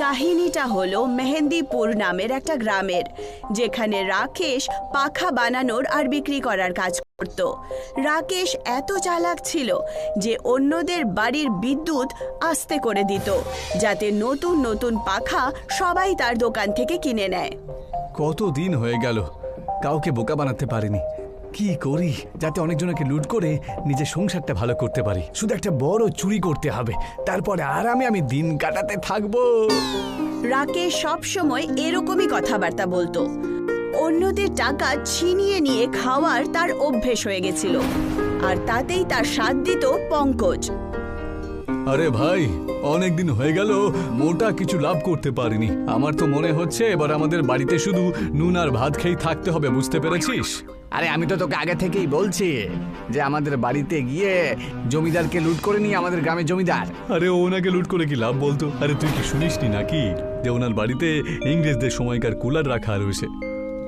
কাহিনীটা হলো মেহেন্দিপুর নামের একটা গ্রামের, যেখানে রাকেশ পাখা বানানোর আর বিক্রি করার কাজ করত। রাকেশ এত চালাক ছিল যে অন্যদের বাড়ির বিদ্যুৎ আস্তে করে দিত, যাতে নতুন নতুন পাখা সবাই তার দোকান থেকে কিনে নেয়। কত দিন হয়ে গেল কাউকে বোকা বানাতে পারিনি। কি করি যাতে অনেকজনকে লুট করে নিজের সংসারটা ভালো করতে পারি? শুধু একটা বড় চুরি করতে হবে, তারপরে আরামে আমি দিন কাটাতে থাকবো। রাকেশ সবসময় এরকমই কথাবার্তা বলতো। অন্যদের টাকা ছিনিয়ে নিয়ে খাওয়ার তার অভ্যেস হয়ে গেছিল, আর তাতেই তার সাথ দিত পঙ্কজ। আরে ভাই, অনেকদিন হয়ে গেল মোটা কিছু লাভ করতে পারিনি। আমার তো মনে হচ্ছে এবার আমাদের বাড়িতে শুধু নুন আর ভাত খেয়ে থাকতে হবে, বুঝতে পেরেছিস? আরে আমি তো তোকে আগে থেকেই বলছি যে আমাদের বাড়িতে গিয়ে জমিদারকে লুট করে নিয়ে, আমাদের গ্রামের জমিদার। আরে ওনাকে লুট করে কি লাভ বলতো? আরে তুই কি শুনিসনি নাকি যে ওনার বাড়িতে ইংরেজদের সময়কার কুলার রাখা রয়েছে?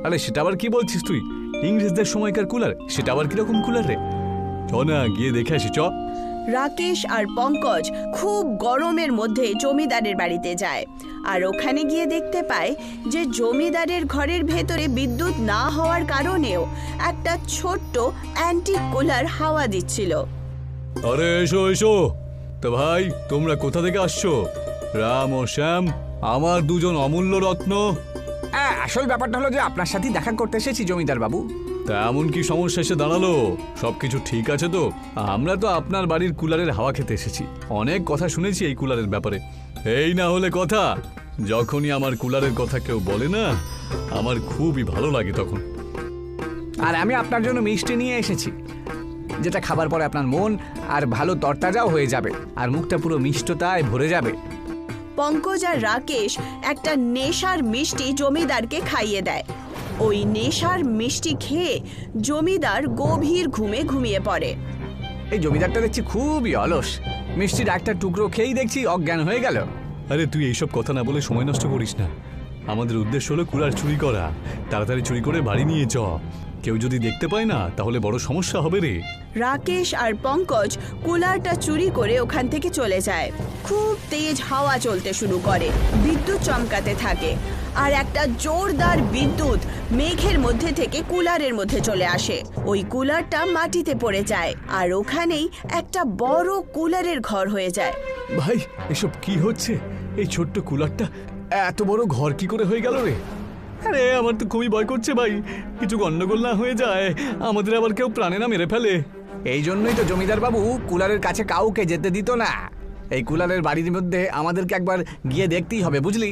আরে সেটা আবার কি বলছিস তুই? ইংরেজদের সময়কার কুলার? সেটা আবার কিরকম কুলার রে? চ না গিয়ে দেখে আসি, চ। রাকেশ আর পঙ্কজ খুব গরমের মধ্যে জমিদারের বাড়িতে যায়, আর ওখানে গিয়ে দেখতে পায় যে জমিদারের ঘরের ভেতরে বিদ্যুৎ না হওয়ার কারণেও একটা ছোট্ট অ্যান্টিক কুলার হাওয়া দিচ্ছিল। আরে এসো এসো। তো ভাই, তোমরা কোথা থেকে আসছো? রাম ও শ্যাম, আমার দুজন অমূল্য রত্ন। আসল ব্যাপারটা হলো যে আপনার সাথে দেখা করতে এসেছি জমিদার বাবু। তা এমন কি সমস্যা এসে দাঁড়ালো? সবকিছু ঠিক আছে তো? আমরা তো আপনার বাড়ির কুলারের হাওয়া খেতে এসেছি। অনেক কথা শুনেছি এই কুলারের ব্যাপারে। এই না হলে কথা, যখনই আমার কুলারের কথা কেউ বলে না, আমার খুবই ভালো লাগে তখন। আর আমি আপনার জন্য মিষ্টি নিয়ে এসেছি, যেটা খাবার পরে আপনার মন আর ভালো তরতাজাও হয়ে যাবে, আর মুখটা পুরো মিষ্টতায় ভরে যাবে। পঙ্কজ আর রাকেশ একটা নেশার মিষ্টি জমিদারকে খাইয়ে দেয়। ওই নেশার মিষ্টি খেয়ে জমিদার গভীর ঘুমে ঘুমিয়ে পড়ে। এই জমিদারটা দেখছি খুবই অলস, মিষ্টির একটা টুকরো খেয়েই দেখছি অজ্ঞান হয়ে গেল। আরে তুই এইসব কথা না বলে সময় নষ্ট করিস না। আমাদের উদ্দেশ্য হলো কুলার চুরি করা। তাড়াতাড়ি চুরি করে বাড়ি নিয়ে চ। কেউ যদি দেখতে পায় না, তাহলে বড় সমস্যা হবে রে। রাকেশ আর পঙ্কজ কুলারটা চুরি করে ওখান থেকে চলে যায়। খুব তেজ হাওয়া চলতে শুরু করে, বিদ্যুৎ চমকাতে থাকে, আর একটা জোরদার বিদ্যুৎ মেঘের মধ্যে থেকে কুলারের মধ্যে চলে আসে। ওই কুলারটা মাটিতে পড়ে যায়, আর ওখানেই একটা বড় কুলারের ঘর হয়ে যায়। ভাই, এসব কি হচ্ছে? এই ছোট্ট কুলারটা এত বড় ঘর কি করে হয়ে গেল রে? আরে আমার তো খুবই ভয় করছে ভাই, কিছু গন্ডগোল না হয়ে যায়, আমাদের আবার কেউ প্রাণে না মেরে ফেলে। এই জন্যই তো জমিদার বাবু কুলারের কাছে কাউকে যেতে দিত না। এই কুলারের বাড়ির মধ্যে আমাদেরকে একবার গিয়ে দেখতেই হবে, বুঝলি?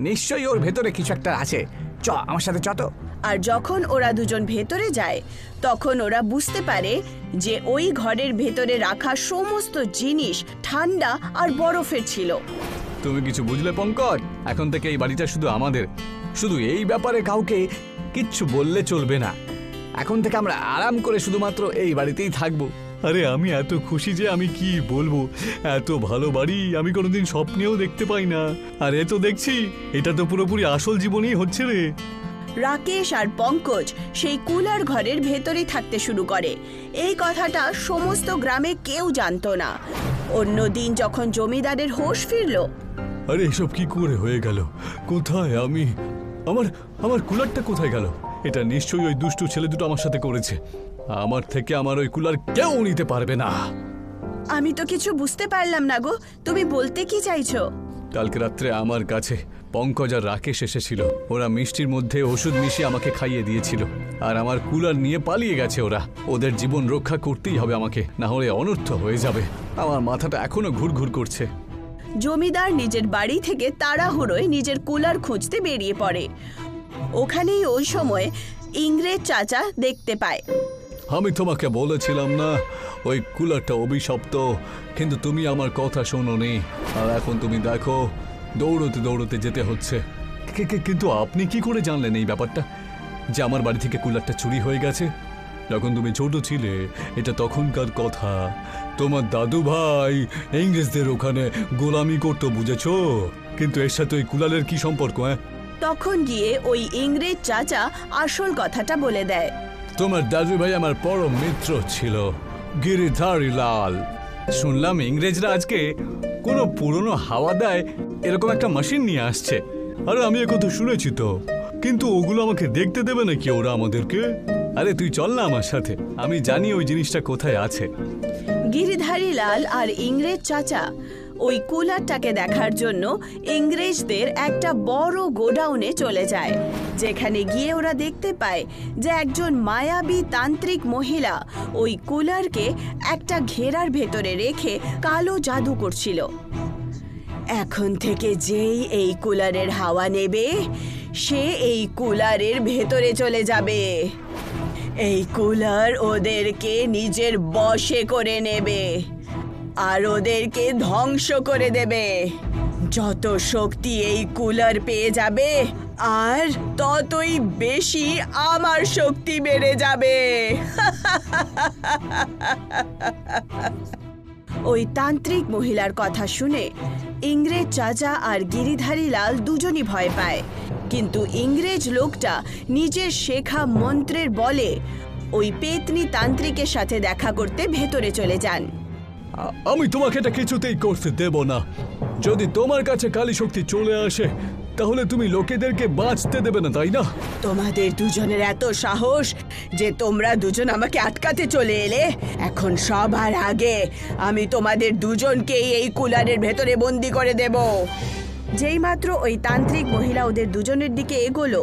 নিশ্চয়ই ওর ভেতরে কিছু একটা আছে। চ, আমার সাথে চ তো। আর যখন ওরা দুজন ভেতরে যায়, তখন ওরা বুঝতে পারে যে ওই ঘরের ভেতরে রাখা সমস্ত জিনিস ঠান্ডা আর বরফের ছিল। তুমি কিছু বুঝলে পঙ্কজ? এখন থেকে এই বাড়িটা শুধু আমাদের। শুধু এই ব্যাপারে কাউকে কিচ্ছু বললে চলবে না। এখন থেকে আমরা আরাম করে শুধুমাত্র এই বাড়িতেই থাকবো। আরে আমি এত খুশি যে আমি কি বলবো। এত ভালো বাড়ি আমি কোনোদিন স্বপ্নেও দেখতে পাই না। আর এ তো দেখছি এটা তো পুরোপুরি আসল জীবনই হচ্ছে রে। রাকেশ আর পঙ্কজ সেই কুলার ঘরের ভেতরেই থাকতে শুরু করে। এই কথাটা সমস্ত গ্রামে কেউ জানতো না। অন্যদিন যখন জমিদারের হোশ ফিরল, আরে এসব কি করে হয়ে গেল? কোথায় আমি? আমার কুলারটা কোথায় গেল? এটা নিশ্চয়ই ওই দুষ্টু ছেলে দুটো আমার সাথে করেছে। আমার থেকে আমার ওই কুলার কেউ নিতে পারবে না। আমি তো কিছু বুঝতে পারলাম না গো, তুমি বলতে কি চাইছো? কালকে রাত্রে আমার কাছে পঙ্কজ আর রাকেশ এসেছিল। ওরা মিষ্টির মধ্যে ওষুধ মিশিয়ে আমাকে খাইয়ে দিয়েছিল, আর আমার কুলার নিয়ে পালিয়ে গেছে ওরা। ওদের জীবন রক্ষা করতেই হবে আমাকে, না হলে অনর্থ হয়ে যাবে। আমার মাথাটা এখনো ঘুরঘুর করছে। জমিদার নিজের বাড়ি থেকে তাড়াহুড়োয় নিজের কুলার খুঁজতে বেরিয়ে পড়ে। ওখানেই ওই সময় ইংরেজ চাচা দেখতে পায়। আমি তোমাকে বলেছিলাম না ওই কুলারটা অভিশপ্ত, কিন্তু তুমি আমার কথা শোনোনি। আর এখন তুমি দেখো দৌড়তে দৌড়তে যেতে হচ্ছে। কিন্তু আপনি কি করে জানলেন এই ব্যাপারটা, যে আমার বাড়ি থেকে কুলারটা চুরি হয়ে গেছে? যখন তুমি ছোট ছিলে, এটা তখনকার কথা। তোমার দাদু ভাই ইংরেজদের ওখানে গোলামি করতো, বুঝেছো? কিন্তু এর সাথে ওই কুলারের কি সম্পর্ক? তখন গিয়ে ওই ইংরেজ চাচা আসল কথাটা বলে দেয়। তোমার দাদু ভাই আমার পরম মিত্র ছিল, গিরিধারী লাল। শুনলাম ইংরেজরা আজকে কোনো পুরনো হাওয়া দেয় এরকম একটা মেশিন নিয়ে আসছে। আরে আমি একথা শুনেছি তো, কিন্তু ওগুলো আমাকে দেখতে দেবে নাকি ওরা আমাদেরকে? আরে তুই চল না আমার সাথে, আমি জানি ওই জিনিসটা কোথায় আছে। গিরিধারী লাল আর ইংরেজ চাচা ওই কুলারটাকে দেখার জন্য ইংরেজদের একটা বড় গোডাউনে চলে যায়, যেখানে গিয়ে ওরা দেখতে পায় যে একজন মায়াবী তান্ত্রিক মহিলা ওই কুলারকে একটা ঘেরার ভেতরে রেখে কালো জাদু করছিল। এখন থেকে যেই এই কুলারের হাওয়া নেবে সে এই কুলারের ভেতরে চলে যাবে। এই কুলার ওদেরকে নিজের বশে করে নেবে আর ওদেরকে ধ্বংস করে দেবে। যত শক্তি এই কুলার পেয়ে যাবে আর ততই বেশি আমার শক্তি বেড়ে যাবে। ওই তান্ত্রিক মহিলার কথা শুনে ইংরেজ চাচা আর গিরিধারী লাল দুজনই ভয় পায়, কিন্তু ইংরেজ লোকটা নিজের শেখা মন্ত্রের বলে ওই পেতনি তান্ত্রিকের সাথে দেখা করতে ভেতরে চলে যান। আমি তোমাকে এটা কিছুতেই করতে দেব না। যদি তোমার কাছে কালী শক্তি চলে আসে তাহলে তুমি লোকেদেরকে বাঁচতে দেবে না, তাই না? তোমাদের দুজনের এত সাহস যে তোমরা দুজন আমাকে আটকাতে চলে এলে। এখন সবার আগে আমি তোমাদের দুজনকেই এই কুলারের ভেতরে বন্দি করে দেব। যেই মাত্র ওই তান্ত্রিক মহিলা ওদের দুজনের দিকে এগোলো,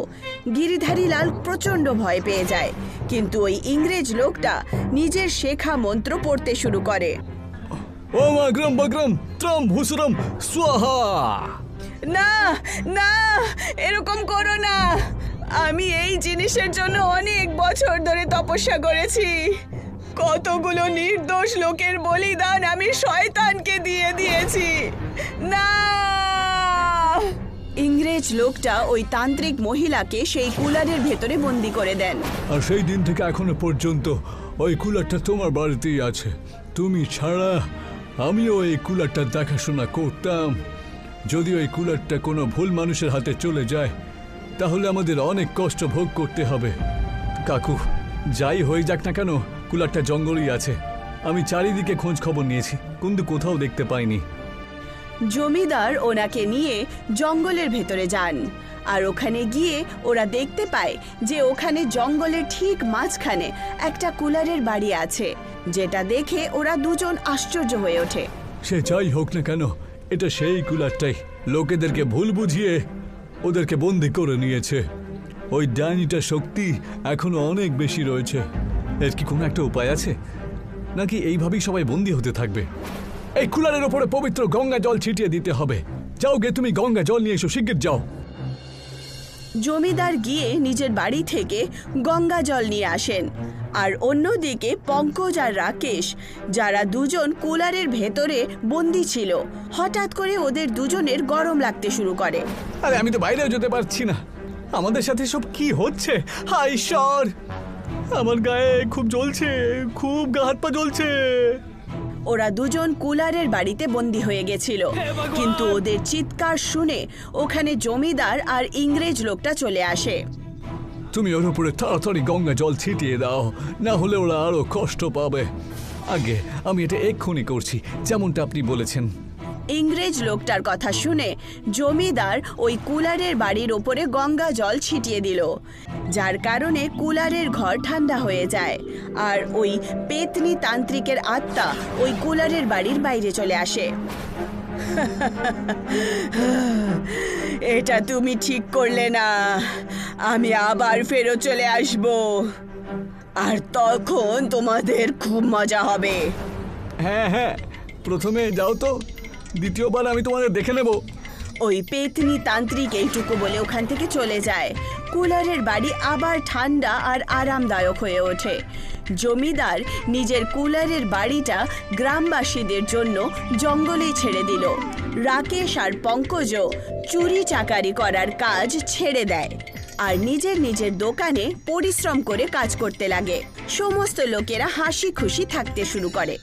গিরিধারী লাল প্রচন্ড ভয় পেয়ে যায়, কিন্তু ওই ইংরেজ লোকটা নিজের শেখা মন্ত্র পড়তে শুরু করে। ওম আগ্রম বগ্রম ত্রম ভূসুরম স্বাহা। না না, এরকম করো না। আমি এই জিনিসের জন্য অনেক বছর ধরে তপস্যা করেছি। কতগুলো নির্দোষ লোকের বলিদান আমি শয়তানকে দিয়ে দিয়েছি। না! ইংরেজ লোকটা ওই তান্ত্রিক মহিলাকে সেই কুলারের ভেতরে বন্দি করে দেন। আর সেই দিন থেকে এখনো পর্যন্ত ওই কুলারটা তোমার বাড়িতেই আছে। তুমি ছাড়া আমিও এই কুলারটার দেখাশোনা করতাম। যদি ওই কুলারটা কোনো ভুল মানুষের হাতে চলে যায় তাহলে আমাদের অনেক কষ্ট ভোগ করতে হবে। কাকু, যাই হয়ে যাক না কেন, কুলারটা জঙ্গলেই আছে। আমি চারিদিকে খোঁজ খবর নিয়েছি, কিন্তু কোথাও দেখতে পাইনি। জমিদার ওনাকে নিয়ে জঙ্গলের ভেতরে যান, আর ওখানে গিয়ে ওরা দেখতে পায় যে ওখানে জঙ্গলের ঠিক মাঝখানে একটা কুলারের বাড়ি আছে, যেটা দেখে ওরা দুজন আশ্চর্য হয়ে ওঠে। সে যাই হোক না কেন, এটা সেই কুলারটাই। লোকেদেরকে ভুল বুঝিয়ে ওদেরকে বন্দি করে নিয়েছে। ওই ডাইনিটার শক্তি এখনো অনেক বেশি রয়েছে। এর কি কোনো একটা উপায় আছে, নাকি এইভাবেই সবাই বন্দি হতে থাকবে? এই কুলারের ওপরে পবিত্র গঙ্গা জল ছিটিয়ে দিতে হবে। যাও গে, তুমি গঙ্গা জল নিয়ে এসো, শিগগির যাও। জমিদার গিয়ে নিজের বাড়ি থেকে গঙ্গা জল নিয়ে আসেন, আর অন্যদিকে পঙ্কজ আর রাকেশ, যারা দুজন কুলারের ভেতরে বন্দি ছিল, হঠাৎ করে ওদের দুজনের গরম লাগতে শুরু করে। আরে আমি তো বাইরেও যেতে পারছি না। আমাদের সাথে সব কি হচ্ছে? হায় ঈশ্বর, আমার গায়ে খুব জ্বলছে, খুব গা হাত পা জ্বলছে। ওরা দুজন কুলারের বাড়িতে বন্দি হয়ে গেছিল, কিন্তু ওদের চিৎকার শুনে ওখানে জমিদার আর ইংরেজ লোকটা চলে আসে। তুমি ওর উপরে তাড়াতাড়ি গঙ্গা জল ছিটিয়ে দাও, না হলে ওরা আরো কষ্ট পাবে। আগে আমি এটা এক্ষুনি করছি, যেমনটা আপনি বলেছেন। ইংরেজ লোকটার কথা শুনে জমিদার ওই কুলারের বাড়ির ওপরে গঙ্গা জল ছিটিয়ে দিল, যার কারণে কুলারের ঘর ঠান্ডা হয়ে যায়, আর ওই পেতনি তান্ত্রিকের আত্মা ওই কুলারের বাড়ির বাইরে চলে আসে। এটা তুমি ঠিক করলে না। আমি আবার ফেরত চলে আসব, আর তখন তোমাদের খুব মজা হবে। হ্যাঁ হ্যাঁ, প্রথমে যাও তো, দ্বিতীয়বার আমি তোমাদের দেখে নেব। ওই পেতনি তান্ত্রিক এইটুকু বলে ওখান থেকে চলে যায়। কুলারের বাড়ি আবার ঠান্ডা আর আরামদায়ক হয়ে ওঠে। জমিদার নিজের কুলারের বাড়িটা গ্রামবাসীদের জন্য জঙ্গলেই ছেড়ে দিল। রাকেশ আর পঙ্কজও চুরি চাকারি করার কাজ ছেড়ে দেয় আর নিজের নিজের দোকানে পরিশ্রম করে কাজ করতে লাগে। সমস্ত লোকেরা হাসি খুশি থাকতে শুরু করে।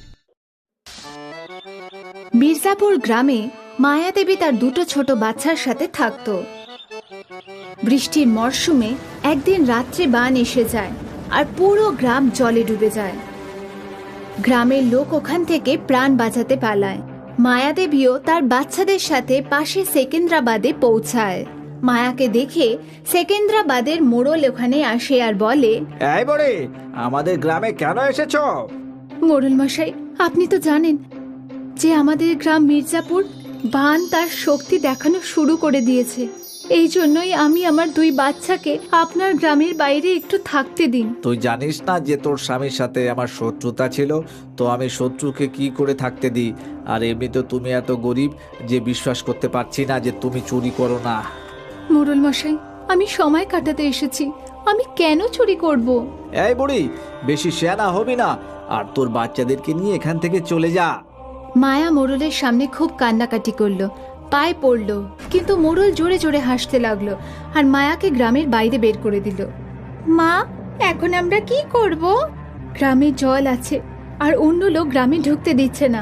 মির্জাপুর গ্রামে মায়াদেবী তার দুটো ছোট বাচ্চার সাথে থাকত। বৃষ্টির মরশুমে একদিন রাত্রে বান এসে যায় আর পুরো গ্রাম জলে ডুবে যায়। গ্রামের লোক ওখান থেকে প্রাণ বাঁচাতে পালায়, মায়াদেবীও তার বাচ্চাদের সাথে পাশে সেকেন্দ্রাবাদে পৌঁছায়। মায়াকে দেখে সেকেন্দ্রাবাদের মোড়ল ওখানে আসে আর বলে, এই বুড়ি, আমাদের গ্রামে কেন এসেছো? মোড়ল মশাই, আপনি তো জানেন যে আমাদের গ্রাম মির্জাপুর বান তার শক্তি দেখানো শুরু করে দিয়েছে। এই জন্যই আমি আমার 2 বাচ্চাকে আপনার গ্রামের বাইরে একটু থাকতে দিন। তুই জানিস না যে তোর স্বামীর সাথে আমার শত্রুতা ছিল? তো আমি শত্রুকে কি করে থাকতে দিই? আর এমনিতে তুমি এত গরিব যে বিশ্বাস করতে পারছি না যে তুমি চুরি করো না। মোড়ল মশাই, আমি সময় কাটাতে এসেছি, আমি কেন চুরি করব? এই বুড়ি, বেশি শেয়ানা হবি না, আর তোর বাচ্চাদেরকে নিয়ে এখান থেকে চলে যা। মায়া মোড়লের সামনে খুব কান্নাকাটি করলো, পায়ে পড়লো, কিন্তু মোড়ল জোরে জোরে হাসতে লাগলো আর মায়াকে গ্রামের বাইরে বের করে দিল। মা, এখন আমরা কি করব? গ্রামে জল আছে আর অন্য লোক গ্রামে ঢুকতে দিচ্ছে না।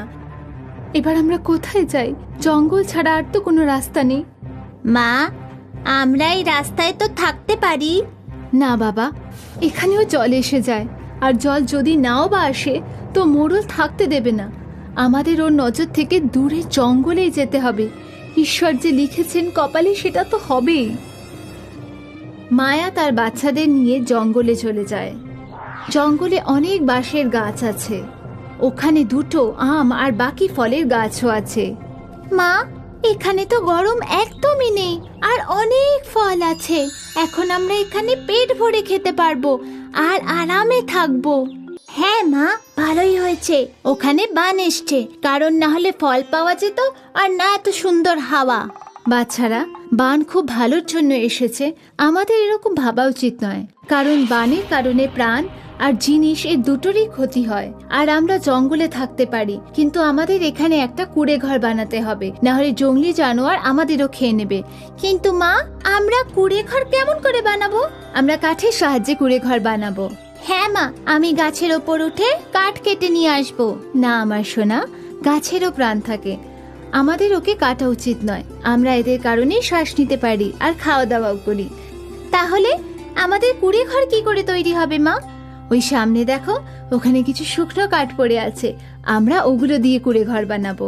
এবার আমরা কোথায় যাই? জঙ্গল ছাড়া আর তো কোনো রাস্তা নেই। মা, আমরা এই রাস্তায় তো থাকতে পারি। না বাবা, এখানেও জল এসে যায়, আর জল যদি নাও বা আসে তো মোড়ল থাকতে দেবে না। আমাদের ওর নজর থেকে দূরে জঙ্গলেই যেতে হবে। ঈশ্বর যে লিখেছেন কপালে, সেটা তো হবেই। মায়া তার বাচ্চাদের নিয়ে জঙ্গলে চলে যায়। জঙ্গলে অনেক বাঁশের গাছ আছে, ওখানে 2টো আম আর বাকি ফলের গাছও আছে। মা, এখানে তো গরম একদমই নেই আর অনেক ফল আছে। এখন আমরা এখানে পেট ভরে খেতে পারবো আর আরামে থাকবো। হ্যাঁ মা, ভালোই হয়েছে ওখানে বান এসছে, কারণ না হলে ফল পাওয়া যেত আর না এত সুন্দর হাওয়া। বাচ্চারা, বান খুব ভালোর জন্য এসেছে, আমাদের এরকম ভাবা উচিত নয়, কারণ বানের কারণে প্রাণ আর জিনিস এর দুটোরই ক্ষতি হয়। আর আমরা জঙ্গলে থাকতে পারি, কিন্তু আমাদের এখানে একটা কুড়ে ঘর বানাতে হবে, না হলে জঙ্গলি জানোয়ার আমাদেরও খেয়ে নেবে। কিন্তু মা, আমরা কুড়ে ঘর কেমন করে বানাবো? আমরা কাঠের সাহায্যে কুড়ে ঘর বানাবো। হ্যাঁ মা, আমি গাছের ওপর উঠে কাঠ কেটে নিয়ে আসবো। না আমার সোনা, গাছেরও প্রাণ থাকে, আমাদের ওকে কাটা উচিত নয়। আমরা এদের কারণে শ্বাস নিতে পারি আর খাওয়া দাওয়াও করি। তাহলে আমাদের কুড়ে ঘর কি করে তৈরি হবে মা? ওই সামনে দেখো, ওখানে কিছু শুকনো কাঠ পড়ে আছে, আমরা ওগুলো দিয়ে কুড়ে ঘর বানাবো।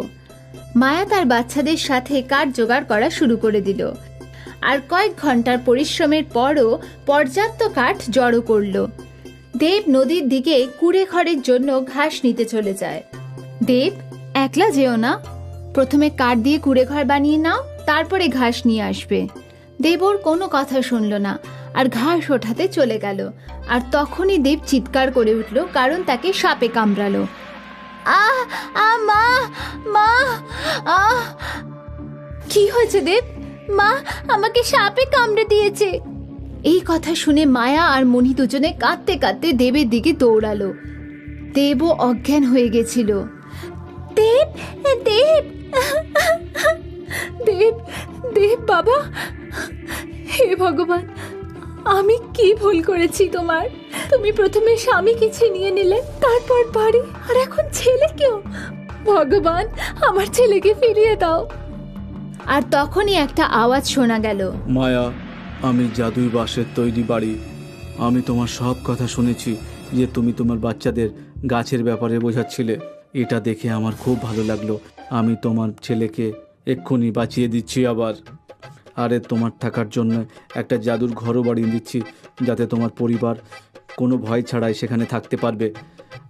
মায়া তার বাচ্চাদের সাথে কাঠ জোগাড় করা শুরু করে দিল, আর কয়েক ঘন্টার পরিশ্রমের পরও পর্যাপ্ত কাঠ জড়ো করলো। দেব নদীর দিকে কুড়ে ঘরের জন্য ঘাস নিতে চলে যায়। দেব, একলা যেও না, প্রথমে কাঠ দিয়ে কুড়ে ঘর বানিয়ে নাও, তারপরে ঘাস নিয়ে আসবে। দেব ওর কোনো কথা শুনল না আর ঘাস ওঠাতে চলে গেল। আর তখনই দেব চিৎকার করে উঠল, কারণ তাকে সাপে কামড়ালো। আহ আহ মা, মা, আহ! কি হয়েছে দেব? মা, আমাকে সাপে কামড়ে দিয়েছে। এই কথা শুনে মায়া আর মণি দুজনে কাঁদতে কাঁদতে দেবের দিকে দৌড়ালো। দেবও অজ্ঞান হয়ে গেছিল। দেব, দেব, দেব, দেব বাবা, হে ভগবান, আমি কি ভুল করেছি তোমার? তুমি প্রথমে স্বামীকে ছিনিয়ে নিলে, তারপর বাড়ি, আর এখন ছেলেকেও। ভগবান, আমার ছেলেকে ফিরিয়ে দাও। আর তখনই একটা আওয়াজ শোনা গেল। মায়া, আমি জাদুই বাঁশের তৈরি বাড়ি। আমি তোমার সব কথা শুনেছি যে তুমি তোমার বাচ্চাদের গাছের ব্যাপারে বোঝাচ্ছিলে। এটা দেখে আমার খুব ভালো লাগলো। আমি তোমার ছেলেকে এক্ষুনি বাঁচিয়ে দিচ্ছি আবার। আরে তোমার থাকার জন্য একটা জাদুর ঘরও বাড়িয়ে দিচ্ছি, যাতে তোমার পরিবার কোনো ভয় ছাড়াই সেখানে থাকতে পারবে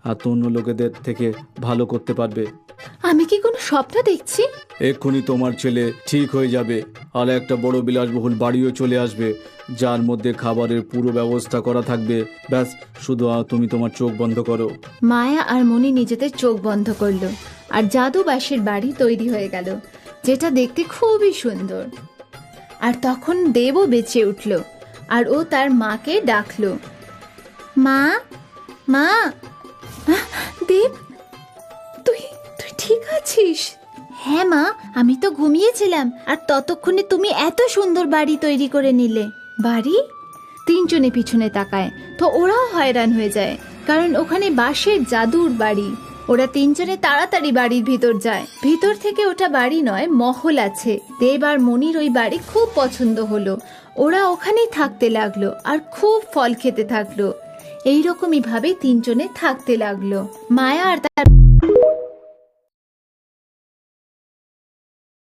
আর তো অন্য লোকেদের থেকে ভালো করতে পারবে। আমি কি কোনো স্বপ্ন দেখছি? এক্ষুনি তোমার ছেলে ঠিক হয়ে যাবে আর একটা বড় বিলাসবহুল বাড়িও চলে আসবে, যার মধ্যে খাবারের পুরো ব্যবস্থা করা থাকবে। ব্যাস, শুধু তুমি তোমার চোখ বন্ধ করো। মায়া আর মণি নিজেদের চোখ বন্ধ করলো, আর জাদু বাঁশের বাড়ি তৈরি হয়ে গেল, যেটা দেখতে খুবই সুন্দর। আর তখন দেবও বেঁচে উঠল, আর ও তার মাকে ডাকলো। মা, মা। দেব, তুই তুই ঠিক আছিস? হ্যাঁ মা, আমি তো ঘুমিয়েছিলাম, আর ততক্ষণে তুমি এত সুন্দর বাড়ি তৈরি করে নিলে। বাড়ি? তিনজনে পিছনে তাকায় তো ওরাও হয়রান হয়ে যায়, কারণ ওখানে বাঁশের জাদুর বাড়ি। ওরা তিনজনে তাড়াতাড়ি বাড়ির ভিতর যায়। ভিতর থেকে ওটা বাড়ি নয়, মহল আছে। দেব আর মনির ওই বাড়ি খুব পছন্দ হলো। ওরা ওখানেই থাকতে লাগলো আর খুব ফল খেতে থাকলো। এইরকমই ভাবে তিনজনে থাকতে লাগলো। মায়া আর তার